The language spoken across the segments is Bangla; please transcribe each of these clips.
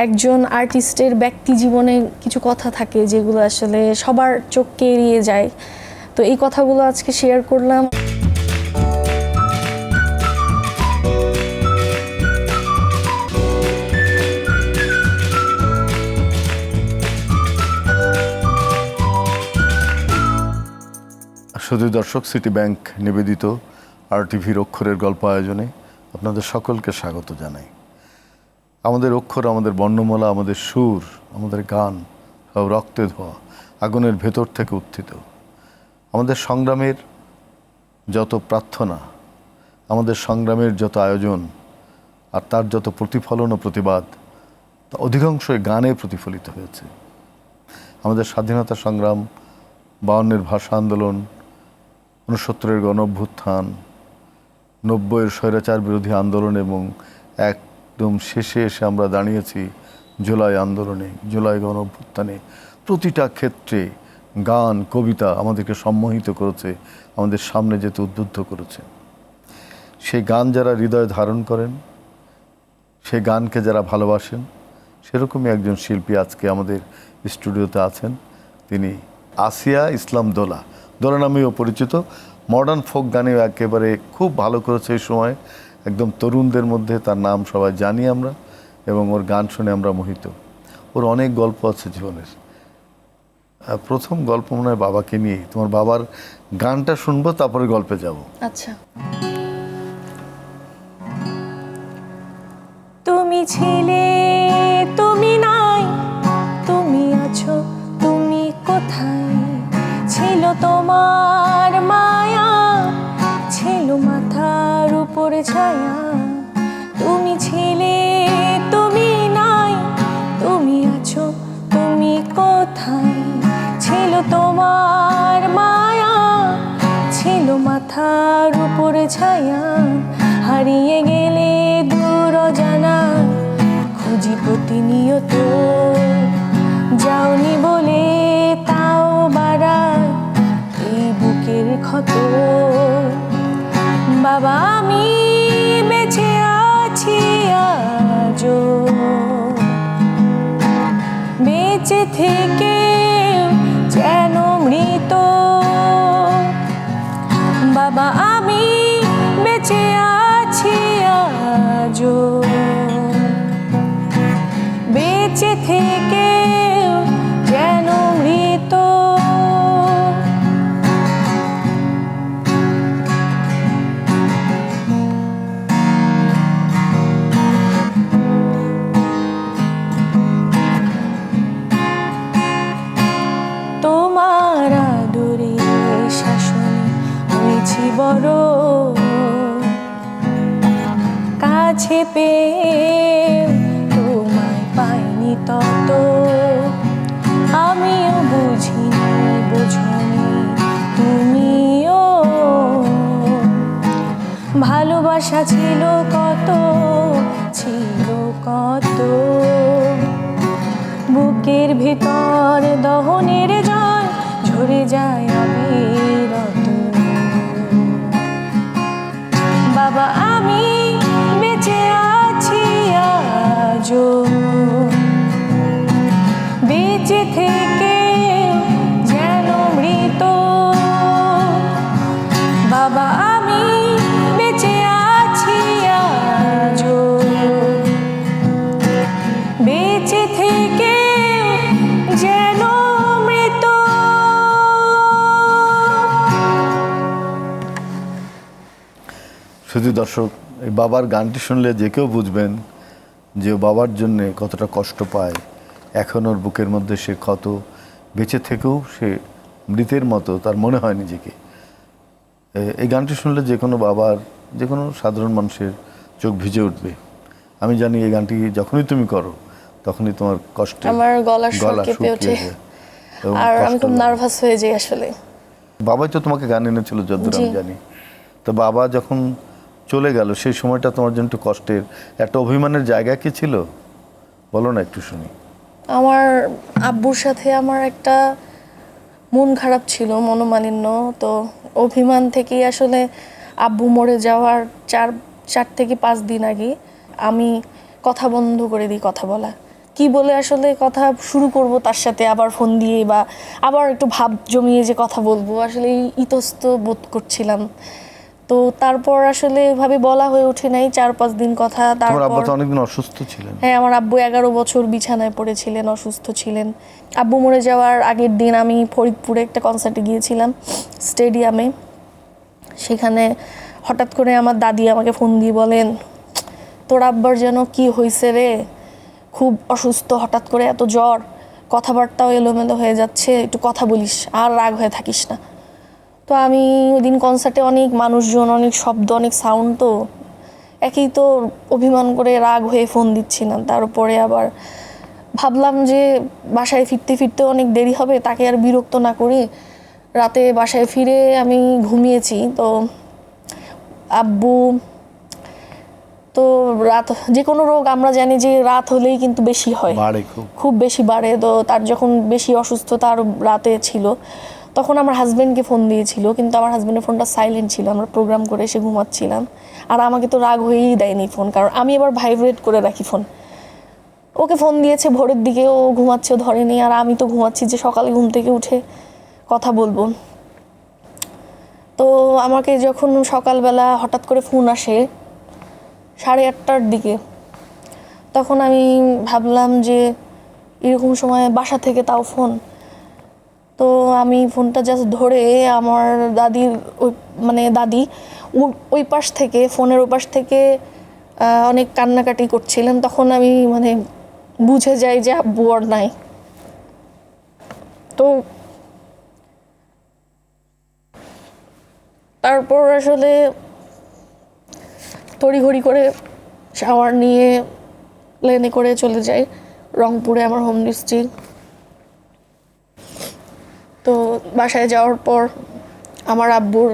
একজন আর্টিস্টের ব্যক্তি জীবনে কিছু কথা থাকে যেগুলো আসলে সবার চোখকে এড়িয়ে যায়। তো এই কথাগুলো আজকে শেয়ার করলাম। শুধু দর্শক, সিটি ব্যাংক নিবেদিত RTVর অক্ষরের গল্প আয়োজনে আপনাদের সকলকে স্বাগত জানাই। আমাদের অক্ষর, আমাদের বর্ণমালা, আমাদের সুর, আমাদের গান সব রক্তে ধোয়া, আগুনের ভেতর থেকে উত্থিত। আমাদের সংগ্রামের যত প্রার্থনা, আমাদের সংগ্রামের যত আয়োজন আর তার যত প্রতিফলন ও প্রতিবাদ, তা অধিকাংশই গানে প্রতিফলিত হয়েছে। আমাদের স্বাধীনতা সংগ্রাম, 52-এর ভাষা আন্দোলন, 69-এর গণঅভ্যুত্থান, 90-এর স্বৈরাচার বিরোধী আন্দোলন এবং একদম শেষে এসে আমরা দাঁড়িয়েছি জুলাই আন্দোলনে, জুলাই গণঅভ্যুত্থানে। প্রতিটা ক্ষেত্রে গান, কবিতা আমাদেরকে সম্মোহিত করেছে, আমাদের সামনে যেতে উদ্বুদ্ধ করেছে। সেই গান যারা হৃদয়ে ধারণ করেন, সেই গানকে যারা ভালোবাসেন, সেরকমই একজন শিল্পী আজকে আমাদের স্টুডিওতে আছেন। তিনি আসিয়া ইসলাম দোলা, দোলা নামেও পরিচিত। মডার্ন ফোক গানেও একেবারে খুব ভালো করেছে এই সময়, একদম তরুণদের মধ্যে তার নাম সবাই জানি আমরা, এবং ওর গান শুনে আমরা মোহিত। ওর অনেক গল্প আছে জীবনের। প্রথম গল্প মনে হয় বাবাকে নিয়ে। তোমার বাবার গানটা শুনবো, তারপরে গল্পে যাব। আচ্ছা। তুমি ছিলে, তুমি নাই, তুমি আছো, তুমি কোথায়? ছিল তোমার মায়া, ছিল মাথার উপরে ছায়া। তুমি ছিলে, তুমি নাই, তুমি আছো, তুমি কোথায়? ছিল তোমার মায়া, ছিল মাথার উপরে ছায়া। হারিয়ে গেলে দূর অজানা, খুঁজি প্রতিনিয়ত। যাওনি বলে তাও বাড়ায় এই বুকের ক্ষত। বাবা আমি বেঁচে আছি আজও, বেঁচে থেকে যেন মৃত। বাবা আমি বেঁচে আছি আজও, বেঁচে থেকে যেন মৃত। তোমার আদরে শাসনে হয়েছি বড়, কাছে পেয়ে তোমায় পাইনি তত। আমিও বুঝিনি, বুঝনি তুমিও। ভালোবাসা ছিল কত, ছিল কত। বুকের ভিতর দহনের জল ঝরে যায় অবিরত। বাবা আমি বেঁচে আছি আজও, বেঁচে থেকে যেন মৃত। বাবা আমি বেঁচে আছি আজও, বেঁচে থেকে যেন মৃত। শুধু দর্শক, এই বাবার গানটি শুনলে যে কেউ বুঝবেন যে ও বাবার জন্যে কতটা কষ্ট পায়। এখন ওর বুকের মধ্যে সে ক্ষত, বেঁচে থেকেও সে মৃতের মতো তার মনে হয় নিজেকে। এই গানটি শুনলে যে কোনো বাবার, যে কোনো সাধারণ মানুষের চোখ ভিজে উঠবে। আমি জানি এই গানটি যখনই তুমি করো তখনই তোমার কষ্ট, আমার গলা কেঁপে ওঠে আর আমি খুব নার্ভাস হয়ে যাই আসলে। বাবাই তো তোমাকে গান এনেছিল যতদূর আমি জানি। তো বাবা যখন চলে গেল সেই সময়টা তোমার জন্য একটু কষ্টের, একটা অভিমানের জায়গা কি ছিল বলো না, একটু শুনি। আমার আব্বুর সাথে আমার একটা মন খারাপ ছিল, মনোমালিন্য। তো অভিমান থেকেই আসলে আব্বু মরে যাওয়ার 4 থেকে 5 দিন আগে আমি কথা বন্ধ করে দিই, কথা বলা। কি বলে আসলে কথা শুরু করব তার সাথে, আবার ফোন দিয়ে বা আবার একটু ভাব জমিয়ে যে কথা বলবো, আসলে ইতস্ত বোধ করছিলাম। তো তারপর আসলে এভাবে বলা হয়ে ওঠে নাই 4-5 দিন কথা। তোমার আব্বা তারপর তো অনেকদিন অসুস্থ ছিলেন। হ্যাঁ, আমার আব্বু 11 বছর বিছানায় পড়েছিলেন, অসুস্থ ছিলেন। আব্বু মরে যাওয়ার আগের দিন আমি ফরিদপুরে একটা কনসার্টে গিয়েছিলাম, স্টেডিয়ামে। সেখানে হঠাৎ করে আমার দাদি আমাকে ফোন দিয়ে বলেন, তোর আব্বার যেন কি হয়েছে রে, খুব অসুস্থ, হঠাৎ করে এত জ্বর, কথাবার্তাও এলোমেলো হয়ে যাচ্ছে, একটু কথা বলিস, আর রাগ হয়ে থাকিস না। তো আমি ওই দিন কনসার্টে অনেক মানুষজন, অনেক শব্দ, অনেক সাউন্ড, তো একই তো অভিমান করে রাগ হয়ে ফোন দিচ্ছি না। তার উপরে আবার ভাবলাম যে বাসায় ফিরতে ফিরতে অনেক দেরি হবে, তাকে আর বিরক্ত না করি। রাতে বাসায় ফিরে আমি ঘুমিয়েছি। তো আব্বু তো রাত, যে কোনো রোগ আমরা জানি যে রাত হলেই কিন্তু বেশি হয়, বাড়ে খুব বেশি বাড়ে। তো তার যখন বেশি অসুস্থতা আর রাতে ছিল, তখন আমার হাজব্যান্ডকে ফোন দিয়েছিল, কিন্তু আমার হাজব্যান্ডের ফোনটা সাইলেন্ট ছিল, আমরা প্রোগ্রাম করে এসে ঘুমাচ্ছিলাম। আর আমাকে তো রাগ হয়েই দেয়নি ফোন, কারণ আমি এবার ভাইব্রেট করে রাখি ফোন। ওকে ফোন দিয়েছে ভোরের দিকে, ও ঘুমাচ্ছে, ও ধরেনি, আর আমি তো ঘুমাচ্ছি যে সকালে ঘুম থেকে উঠে কথা বলবো। তো আমাকে যখন সকালবেলা হঠাৎ করে ফোন আসে 8:30টার দিকে, তখন আমি ভাবলাম যে এরকম সময় বাসা থেকে তাও ফোন। তো আমি ফোনটা জাস্ট ধরে আমার দাদির দাদি ওই পাশ থেকে, ফোনের ওই পাশ থেকে অনেক কান্নাকাটি করছিলেন। তখন আমি বুঝে যাই যে আব্বু আর নাই। তো তারপর আসলে তড়িঘড়ি করে শাওয়ার নিয়ে প্লেনে করে চলে যাই রংপুরে, আমার হোম ডিস্ট্রিক্ট। তো বাসায় যাওয়ার পর আমার আব্বুর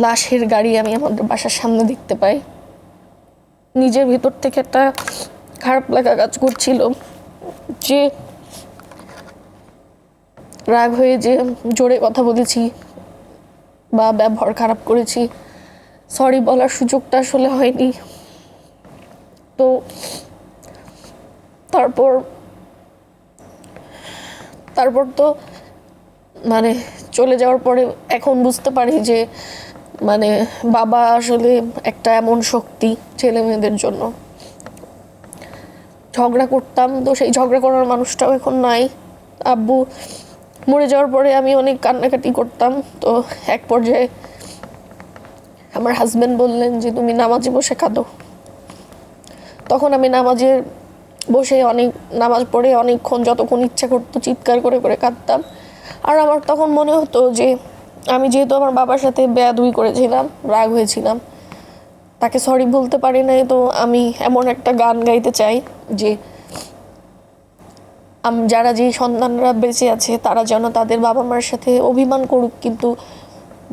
লাশের গাড়ি আমি আমাদের বাসার সামনে দেখতে পাই। নিজের ভিতর থেকে একটা খারাপ লাগা কাজ করছিল যে রাগ হয়ে যে জোরে কথা বলেছি বা ব্যবহার খারাপ করেছি, সরি বলার সুযোগটা আসলে হয়নি। তো তারপর তো চলে যাওয়ার পরে এখন বুঝতে পারি যে বাবা আসলে একটা এমন শক্তি ছেলে মেয়েদের জন্য। ঝগড়া করতাম, তো সেই ঝগড়া করার মানুষটাও এখন নাই। আব্বু মরে যাওয়ার পরে আমি অনেক কান্নাকাটি করতাম। তো এক পর্যায়ে আমার হাজব্যান্ড বললেন যে তুমি নামাজে বসে কাঁদো। তখন আমি নামাজে বসে নামাজ পড়ে অনেকক্ষণ, যতক্ষণ ইচ্ছা করতো চিৎকার করে করে কাঁদতাম। আর আমার তখন মনে হতো যে আমি যেহেতু আমার বাবার সাথে বেয়াদবি করেছিলাম, রাগ হয়েছিলাম, তাকে সরি বলতে পারি নাই। তো আমি এমন একটা গান গাইতে চাই যে যারা, যে সন্তানরা বেঁচে আছে, তারা যেন তাদের বাবা মার সাথে অভিমান করুক, কিন্তু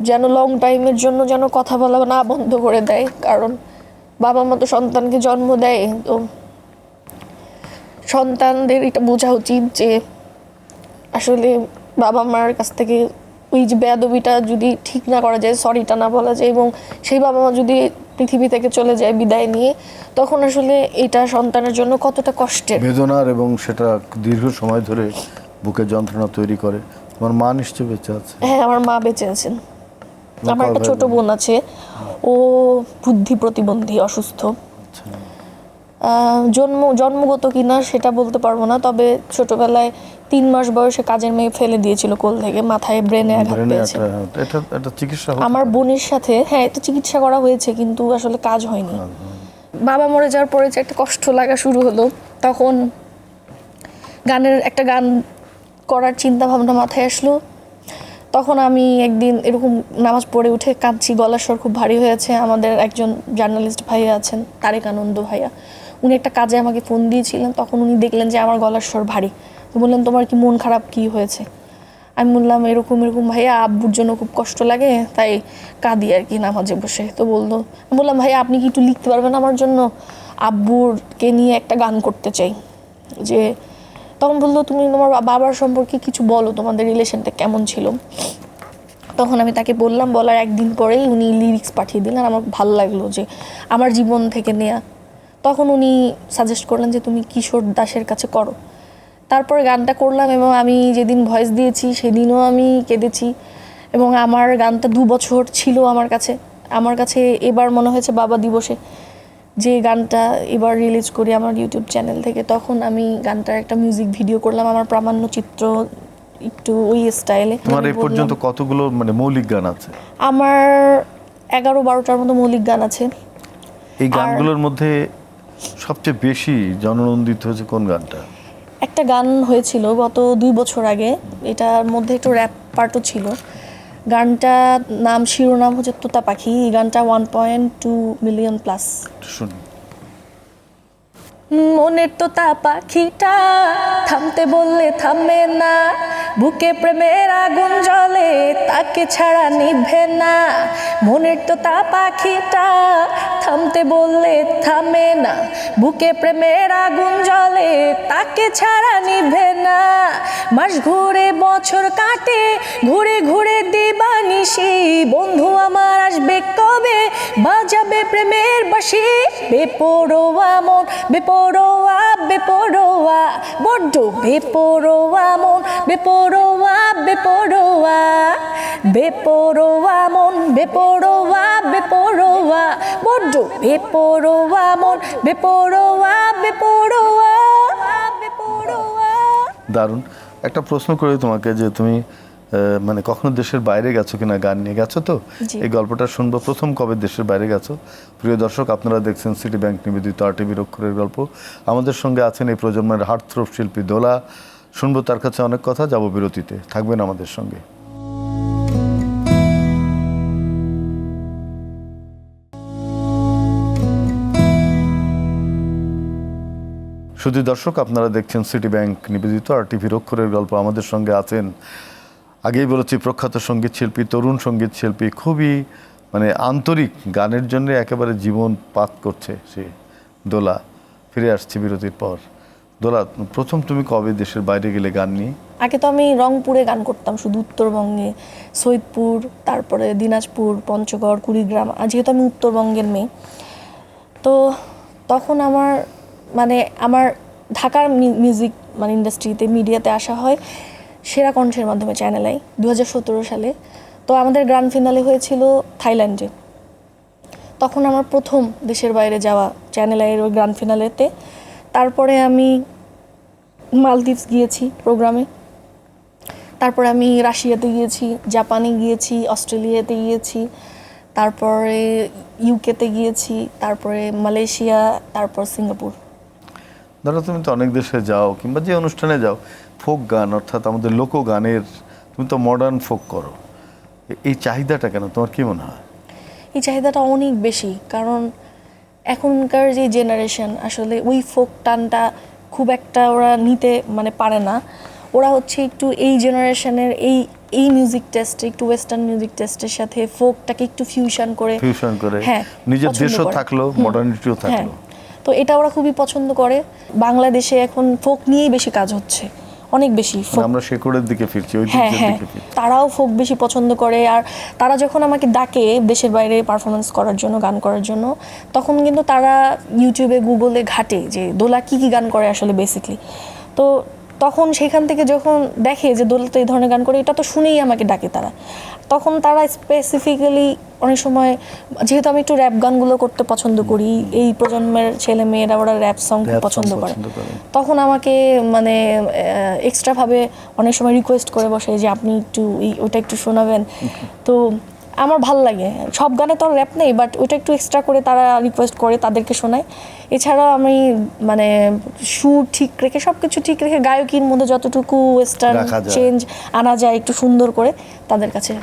যেন লং টাইমের জন্য যেন কথা বলা না বন্ধ করে দেয়। কারণ বাবা মা তো সন্তানকে জন্ম দেয়, তো সন্তানদের এটা বোঝা উচিত যে আসলে বাবা মার কাছ থেকে ওই যে বেয়াদবিটা যদি ঠিক না করা যায়, সরিটা না বলা যায়, এবং সেই বাবা মা যদি পৃথিবী থেকে চলে যায় বিদায় নিয়ে, তখন আসলে এটা সন্তানের জন্য কতটা কষ্টের, বেদনার, এবং সেটা দীর্ঘ সময় ধরে বুকে যন্ত্রণা তৈরি করে। তোমার মা নিশ্চয়ই বেঁচে আছে? হ্যাঁ, আমার মা বেঁচে আছেন। আমার একটা ছোট বোন আছে, ও বুদ্ধি প্রতিবন্ধী, অসুস্থ। জন্মগত কিনা সেটা বলতে পারবো না, তবে ছোটবেলায় 3 মাস বয়সে কাজের মেয়ে ফেলে দিয়েছিল কোল থেকে, মাথায় ব্রেনে আঘাত পেয়েছে। এটা চিকিৎসা আমার বোনের সাথে, হ্যাঁ, এটা চিকিৎসা করা হয়েছে, কিন্তু আসলে কাজ হয়নি। বাবা মরে যাওয়ার পরে যে একটা কষ্ট লাগা শুরু হলো, তখন একটা গান করার চিন্তা ভাবনা মাথায় আসলো। তখন আমি একদিন এরকম নামাজ পড়ে উঠে কাঁদছি, গলার স্বর খুব ভারী হয়েছে। আমাদের একজন জার্নালিস্ট ভাইয়া আছেন, তারেক আনন্দ ভাইয়া, উনি একটা কাজে আমাকে ফোন দিয়েছিলেন। তখন উনি দেখলেন যে আমার গলার স্বর ভারী, তো বললেন তোমার কি মন খারাপ, কি হয়েছে? আমি বললাম এরকম এরকম ভাইয়া, আব্বুর জন্য খুব কষ্ট লাগে, তাই কাঁদি আর কি নামাজে বসে। তো বললাম ভাইয়া আপনি কি একটু লিখতে পারবেন আমার জন্য, আব্বুরকে নিয়ে একটা গান করতে চাই। যে তখন বললো তুমি তোমার বাবার সম্পর্কে কিছু বলো, তোমাদের রিলেশনটা কেমন ছিল। তখন আমি তাকে বললাম, বলার একদিন পরেই উনি লিরিক্স পাঠিয়ে দিলেন। আমার ভালো লাগলো যে আমার জীবন থেকে নেয়া। তখন উনি সাজেস্ট করলেন যে তুমি কিশোর দাসের কাছে করো। তারপরে গানটা করলাম এবং আমি যেদিন ভয়েস দিয়েছি সেদিনও আমি কেঁদেছি এবং আমার গানটা 2 বছর ছিল আমার কাছে এবার মনে হয়েছে বাবা দিবসে যে গানটা এবার রিলিজ করি আমার ইউটিউব চ্যানেল থেকে, তখন আমি গানটার একটা মিউজিক ভিডিও করলাম, আমার প্রামাণ্য চিত্র একটু ওই স্টাইলে। তোমার এই পর্যন্ত কতগুলো মানে মৌলিক গান আছে? আমার 11-12টার মতো মৌলিক গান আছে। এই গানগুলোর মধ্যে সবচেয়ে বেশি জননন্দিত হয়েছে কোন গানটা? একটা গান হয়েছিল গত 2 বছর আগে, এটার মধ্যে একটু র্যাপ পার্টও ছিল। গানটার নাম শিরোনাম হচ্ছে তোতা পাখি। এই গানটা 1.2 মিলিয়ন প্লাস। শুনি। মনের তোতা পাখিটা থামতে বললে থামে না, বুকে প্রেমের আগুন জ্বলে তাকে ছাড়া নিভে না। মনের তোতা পাখিটা থামতে বললে থামে না, বুকে প্রেমের আগুন জ্বলে তাকে ছাড়া নিভে না। মাস ঘুরে বছর কাটে ঘুরে ঘুরে দিবানিশি, বন্ধু আমার আসবে কবে বাজাবে প্রেমের বাঁশি। বেপরোয়া মন বেপরোয়া বেপরোয়া, বড্ড বেপরোয়া মন বেপরোয়া বেপরোয়া, বেপরোয়া মন বেপরোয়া বেপরোয়া, বড্ড বেপরোয়া মন বেপরোয়া বেপরোয়া বেপরোয়া। দারুণ। একটা প্রশ্ন করি তোমাকে, যে তুমি মানে কখনো দেশের বাইরে গেছো কিনা? গান নিয়ে গেছো তো, এই গল্পটা শুনবো। প্রথম কবে দেশের বাইরে গেছো? প্রিয় দর্শক, আপনারা দেখছেন সিটি ব্যাংক নিবেদিত RTVর অক্ষরের গল্প। আমাদের সঙ্গে আছেন এই প্রজন্মের হার্টথ্রোব শিল্পী দোলা। শুনবো তার কাছে অনেক কথা, যাবো বিরতিতে, থাকবেন আমাদের সঙ্গে। শুধু দর্শক, আপনারা দেখছেন সিটি ব্যাংক নিবেদিত RTVর অক্ষরের গল্প। আমাদের সঙ্গে আছেন, আগেই বলেছি, প্রখ্যাত সঙ্গীত শিল্পী, তরুণ সঙ্গীত শিল্পী, খুবই মানে আন্তরিক, গানের জন্য একেবারে জীবন পাত করছে সে, দোলা। ফিরে আসছি বিরতির পর। দোলা, প্রথম তুমি কবে দেশের বাইরে গেলে গান নিয়ে? আগে তো আমি রংপুরে গান করতাম, শুধু উত্তরবঙ্গে, সৈয়দপুর, তারপরে দিনাজপুর, পঞ্চগড়, কুড়িগ্রাম। যেহেতু আমি উত্তরবঙ্গের মেয়ে, তো তখন আমার ঢাকার মিউজিক মানে ইন্ডাস্ট্রিতে, মিডিয়াতে আসা হয় সেরা কণ্ঠের মাধ্যমে, চ্যানেল আই 2017 সালে। তো আমাদের গ্র্যান্ড ফিনালে হয়েছিল থাইল্যান্ডে। তখন আমার প্রথম দেশের বাইরে যাওয়া চ্যানেল আইয়ের ওই গ্র্যান্ড ফিনালেতে। তারপরে আমি মালদ্বীপস গিয়েছি প্রোগ্রামে, তারপরে আমি রাশিয়াতে গিয়েছি, জাপানে গিয়েছি, অস্ট্রেলিয়াতে গিয়েছি, তারপরে ইউকেতে গিয়েছি, তারপরে মালয়েশিয়া, তারপর সিঙ্গাপুর। ধরো তুমি তো অনেক দেশে যাও, কিংবা যে অনুষ্ঠানে যাও, ফোক গান অর্থাৎ আমাদের লোকগানের, তুমি তো মডার্ন ফোক করো, এই চাহিদাটা কেন, তোমার কি মনে হয়? এই চাহিদাটা অনেক বেশি, কারণ এখনকার যে জেনারেশন আসলে ওই ফোক টানটা খুব একটা ওরা নিতে পারে না। ওরা হচ্ছে একটু এই জেনারেশনের এই মিউজিক টেস্টে, একটু ওয়েস্টার্ন মিউজিক টেস্টের সাথে ফোকটাকে একটু ফিউশন করে, হ্যাঁ, নিজের দেশও থাকলো, মডার্নিটিও থাকলো। তো এটা ওরা খুবই পছন্দ করে। বাংলাদেশে এখন ফোক নিয়েই বেশি কাজ হচ্ছে, অনেক বেশি ফোক। আমরা শেকড়ের দিকে ফিরছি, ওই হ্যাঁ, দিকে ফিরছি। তারাও ফোক বেশি পছন্দ করে। আর তারা যখন আমাকে ডাকে দেশের বাইরে পারফরমেন্স করার জন্য, গান করার জন্য, তখন কিন্তু তারা ইউটিউবে, গুগলে ঘাটে যে দোলা কী গান করে আসলে বেসিকলি। তো তখন সেখান থেকে যখন দেখে যে দোলা তো এই ধরনের গান করে, এটা তো শুনেই আমাকে ডাকে তারা। তখন তারা স্পেসিফিক্যালি অনেক সময়, যেহেতু আমি একটু র্যাপ গানগুলো করতে পছন্দ করি, এই প্রজন্মের ছেলে মেয়েরা ওরা র্যাপ সং পছন্দ করে, তখন আমাকে এক্সট্রাভাবে অনেক সময় রিকোয়েস্ট করে বসে যে আপনি একটু ওটা একটু শোনাবেন। তো আমার ভাল লাগে। সব গানে তো র্যাপ নেই, বাট ওইটা একটু এক্সট্রা করে তারা রিকোয়েস্ট করে, তাদেরকে শোনাই। এছাড়াও আমি সুর ঠিক রেখে, সব কিছু ঠিক রেখে, গায়কির মধ্যে যতটুকু ওয়েস্টার্ন চেঞ্জ আনা যায় একটু সুন্দর করে তাদের কাছে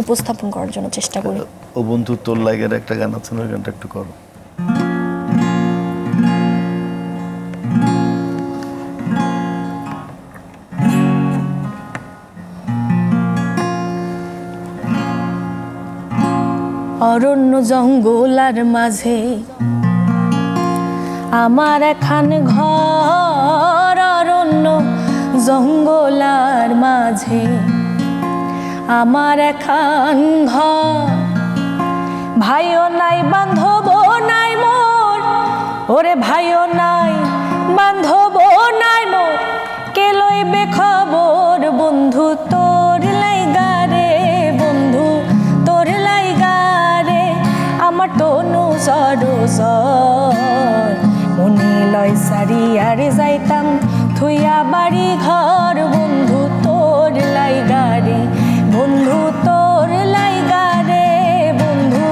উপস্থাপন করার জন্য চেষ্টা করি। ও বন্ধু তোর লাইগের একটা গান আছে, ওই গানটা একটু করো। অরণ্য জঙ্গলার মাঝে আমার এখান ঘর, অরণ্য জঙ্গলার মাঝে আমার এখান ঘর। ভাইও নাই, বান্ধব নাই মোর, ওরে ভাইও নাই বান্ধব নাই মোর কে লইবে খবর বন্ধু তোর লাইগারে বন্ধু তোর লাইগারে আমার তনু সরোজর মনে লয় সারি আর যাইতাম থুইয়া বাড়ি ঘর বন্ধু তোর লাইগারে বন্ধু তোর লাইগারে বন্ধু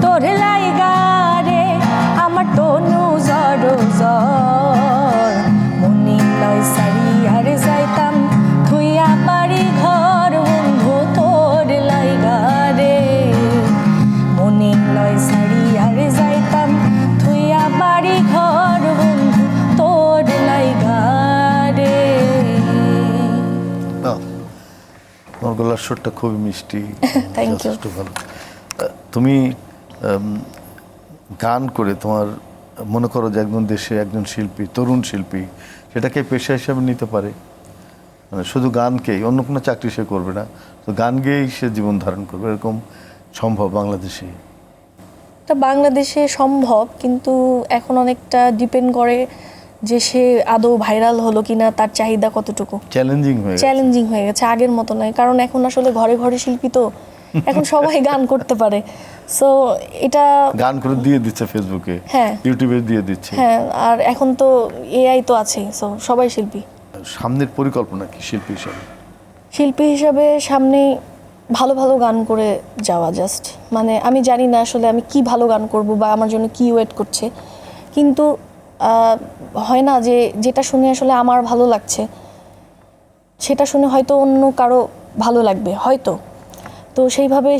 তোর লাইগারে আমার তনু সরোজর মনে লয় সারি আর যাইতাম থুইয়া বাড়ি ঘর বন্ধু তোর লাইগারে মনে লয় সারি আর যাইতাম থুইয়া বাড়ি ঘর বন্ধু তোর লাইগারে। তোমার গলার সুরটা খুবই মিষ্টি, Thank you. যথেষ্ট ভালো। তুমি গান করে তোমার মনে করো যে একজন দেশে একজন শিল্পী, তরুণ শিল্পী সেটাকে পেশা হিসাবে নিতে পারে, মানে শুধু গানকেই, অন্য কোনো চাকরি সে করবে না, তো গান গেয়েই সে জীবন ধারণ করবে, এরকম সম্ভব বাংলাদেশে? এটা বাংলাদেশে সম্ভব, কিন্তু এখন অনেকটা ডিপেন্ড করে যে সে আদৌ ভাইরাল হলো কিনা, তার চাহিদা কতটুকু। চ্যালেঞ্জিং হয়ে গেছে। চ্যালেঞ্জিং হয়ে গেছে, আগের মতো নয়, কারণ এখন আসলে ঘরে ঘরে শিল্পী, তো এখন সবাই গান করতে পারে। সো এটা গান করে দিয়ে দিচ্ছে ফেসবুকে, হ্যাঁ, ইউটিউবে দিয়ে দিচ্ছে। হ্যাঁ, আর এখন তো এআই তো আছেই, সো সবাই শিল্পী। সামনের পরিকল্পনা কি শিল্পী হিসাবে? শিল্পী হিসাবে সামনে ভালো ভালো গান করে যাওয়া, জাস্ট মানে আমি জানি না আসলে আমি কি ভালো গান করব বা আমার জন্য কি ওয়েট করছে, কিন্তু হয় না যে যেটা শুনে আসলে আমার ভালো লাগছে সেটা শুনে হয়তো অন্য কারো ভালো লাগবে হয়তো, তো সেইভাবে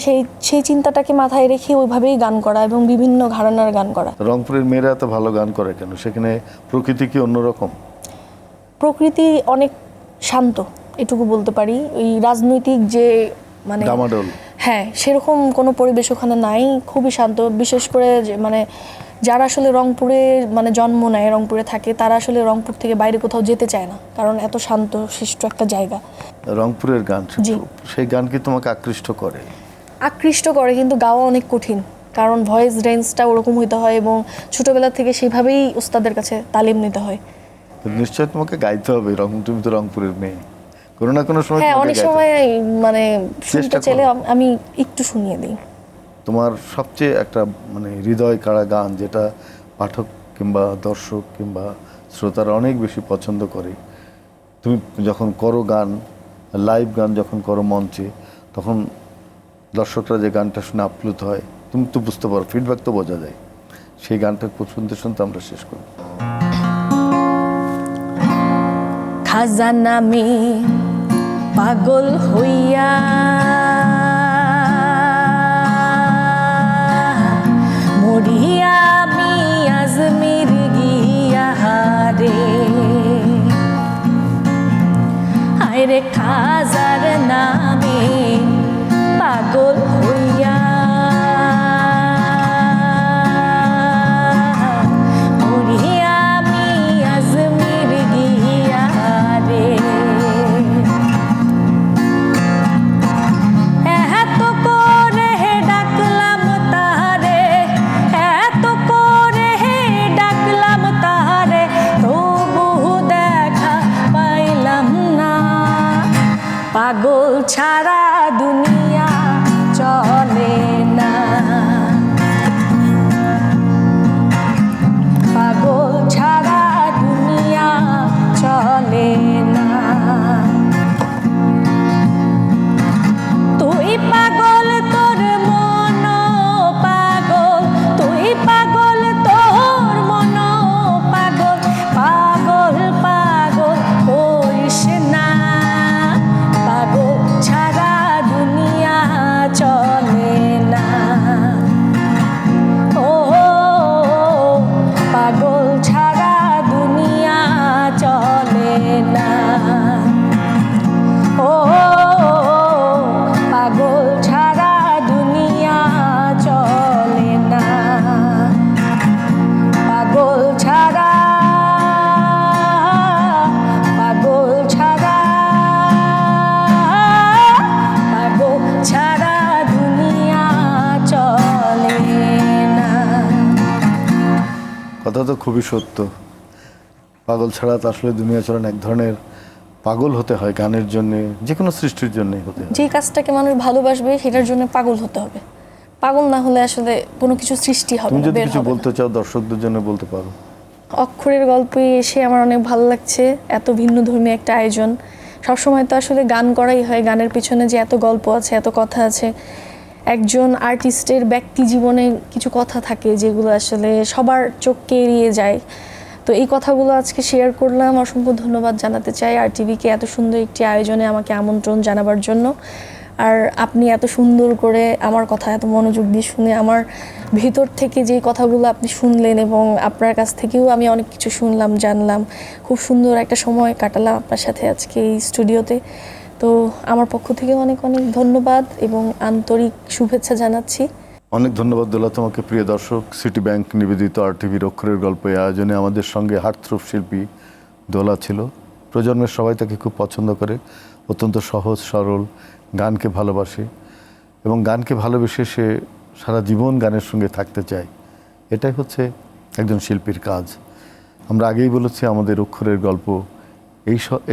সেই চিন্তাটাকে মাথায় রেখে ওইভাবেই গান করা এবং বিভিন্ন ঘরানার গান করা। রংপুরের মেয়েরা এত ভালো গান করে কেন? সেখানে প্রকৃতি কি অন্যরকম? প্রকৃতি অনেক শান্ত, এটুকু বলতে পারি। ওই রাজনৈতিক যে মানে ডামাডোল, হ্যাঁ, সেরকম কোনো পরিবেশ ওখানে নাই, খুবই শান্ত। বিশেষ করে যে মানে যারা আসলে রংপুরে মানে জন্ম নেয়, রংপুরে থাকে, তারা আসলে রংপুর থেকে বাইরে কোথাও যেতে চায় না, কারণ এত শান্ত শিষ্ট একটা জায়গা। রংপুরের গান, জি। সেই গান কি তোমাকে আকৃষ্ট করে? আকৃষ্ট করে, কিন্তু গাওয়া অনেক কঠিন, কারণ ভয়েস রেঞ্জটা ওরকম হইতে হয় এবং ছোটবেলা থেকে সেভাবেই ওস্তাদের কাছে তালিম নিতে হয়। নিশ্চয় তোমাকে গাইতে হবে, তুমি তো রংপুরের মেয়ে, কোনো না কোনো সময় হ্যাঁ, তোমাকে অনেক গাইতে সময় হবে। মানে চেষ্টা শুনতে করো। চাইলে আমি একটু শুনিয়ে দিই। তোমার সবচেয়ে একটা মানে হৃদয় কাড়া গান যেটা পাঠক কিংবা দর্শক কিংবা শ্রোতারা অনেক বেশি পছন্দ করে, তুমি যখন করো গান, লাইভ গান যখন করো মঞ্চে, তখন দর্শকরা যে গানটা শুনে আপ্লুত হয়, তুমি তো বুঝতে পারো, ফিডব্যাক তো বোঝা যায়, সেই গানটা শুনতে শুনতে আমরা শেষ করি। খাজানা মে পাগল হইয়া মরিয়া আমি আজমির গিয়া রে, আরে খাজার নামে পাগল হইয়া মরিয়া আমি আজমির গিয়া রে, এত করে ডাকলাম তারে, এত করে ডাকলাম তারে, তবু দেখা পাইলাম না, পাগল ছাড়া দুনিয়া চলে না, পাগল ছাড়া দুনিয়া চলে না, তুই পাগল তোর মন পাগল, তুই পাগল তোর মন পাগল, পাগল পাগল করিস না, পাগল ছাড়া কথা তো খুবই সত্য। পাগল ছাড়া তো আসলে দুনিয়া চলেন, এক ধরনের পাগল হতে হয় গানের জন্য, যে কোনো সৃষ্টির জন্যই হতে হয়। যে কাজটাকে মানুষ ভালোবাসবে সেটার জন্য পাগল হতে হবে। পাগল না হলে আসলে কোনো কিছু সৃষ্টি হবে তুমি না, যদি বের কিছু হবে না। বলতে চাও দর্শকদের জন্য বলতে পারো। অক্ষরের গল্পে এসে আমার অনেক ভালো লাগছে। এত ভিন্ন ধর্মী একটা আয়োজন। সবসময় তো আসলে গান করাই হয়, গানের পিছনে যে এত গল্প আছে, এত কথা আছে। একজন আর্টিস্টের ব্যক্তি জীবনে কিছু কথা থাকে যেগুলো আসলে সবার চোখকে এড়িয়ে যায়। তো এই কথাগুলো আজকে শেয়ার করলাম। অসংখ্য ধন্যবাদ জানাতে চাই RTVকে এত সুন্দর একটি আয়োজনে আমাকে আমন্ত্রণ জানাবার জন্য। আর আপনি এত সুন্দর করে আমার কথা এত মনোযোগ দিয়ে শুনে আমার ভিতর থেকে যে কথাগুলো আপনি শুনলেন, এবং আপনার কাছ থেকেও আমি অনেক কিছু শুনলাম, জানলাম। খুব সুন্দর একটা সময় কাটালাম আপনার সাথে আজকে এই স্টুডিওতে। তো আমার পক্ষ থেকে অনেক অনেক ধন্যবাদ এবং আন্তরিক শুভেচ্ছা জানাচ্ছি। অনেক ধন্যবাদ দোলা তোমাকে। প্রিয় দর্শক, সিটি ব্যাংক নিবেদিত RTVর অক্ষরের গল্প এই আয়োজনে আমাদের সঙ্গে হার্টথ্রোব শিল্পী দোলা ছিল। প্রজন্মের সবাই তাকে খুব পছন্দ করে। অত্যন্ত সহজ সরল, গানকে ভালোবাসে এবং গানকে ভালোবেসে সে সারা জীবন গানের সঙ্গে থাকতে চায়। এটাই হচ্ছে একজন শিল্পীর কাজ। আমরা আগেই বলেছি আমাদের অক্ষরের গল্প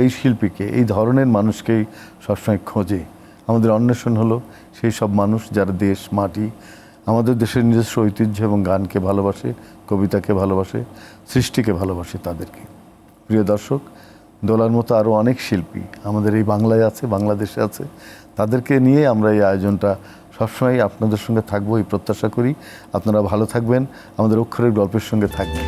এই শিল্পীকে, এই ধরনের মানুষকেই সবসময় খোঁজে। আমাদের অন্বেষণ হলো সেই সব মানুষ যারা দেশ মাটি, আমাদের দেশের নিজস্ব ঐতিহ্য এবং গানকে ভালোবাসে, কবিতাকে ভালোবাসে, সৃষ্টিকে ভালোবাসে তাদেরকে। প্রিয় দর্শক, দোলার মতো আরও অনেক শিল্পী আমাদের এই বাংলায় আছে, বাংলাদেশে আছে। তাদেরকে নিয়ে আমরা এই আয়োজনটা সবসময় আপনাদের সঙ্গে থাকবো, এই প্রত্যাশা করি। আপনারা ভালো থাকবেন, আমাদের অক্ষরের গল্পের সঙ্গে থাকবেন।